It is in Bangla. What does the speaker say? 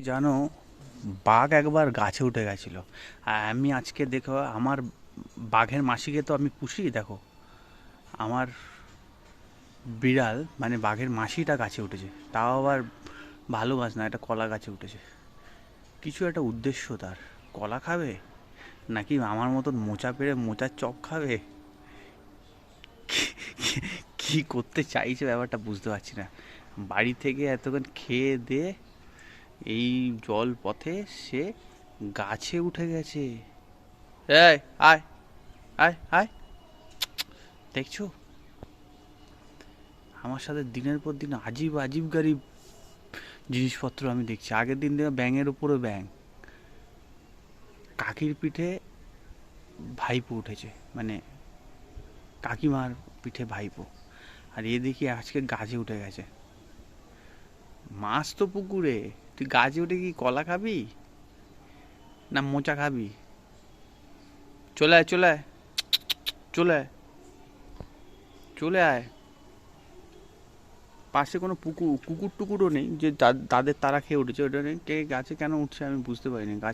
জানো, বাঘ একবার গাছে উঠে গেছিল। আর আমি আজকে দেখো আমার বাঘের মাসিকে তো আমি পুষি, দেখো আমার বিড়াল মানে বাঘের মাসিটা গাছে উঠেছে, তাও আবার ভালো গাছ না, একটা কলা গাছে উঠেছে। কিছু একটা উদ্দেশ্য তার। কলা খাবে নাকি আমার মতন মোচা পেড়ে মোচার চপ খাবে? কি করতে চাইছে ব্যাপারটা বুঝতে পারছি না। বাড়ি থেকে এতক্ষণ খেয়ে দিয়ে এই জল পথে সে গাছে উঠে গেছে। এই আয়, আয় আয়, দেখছো আমার সাথে দিনের পর দিন আজীব আজীব গারিব জিনিসপত্র আমি দেখছি। আগের দিন দেখলাম ব্যাঙের উপরে ব্যাঙ, কাকির পিঠে ভাইপো উঠেছে, মানে কাকিমার পিঠে ভাইপো। আর এ দেখি আজকে গাছে উঠে গেছে। মাছ তো পুকুরে, তুই গাছে উঠে কি কলা খাবি না মোচা খাবি? চলে আয়, চলে আয়, চলে আয়, চলে আয়। পাশে কোনো পুকুর কুকুর টুকুরও নেই যে তাদের তারা খেয়ে উঠেছে, ওটা নেই। কে গাছে কেন উঠছে আমি বুঝতে পারিনি। গাছ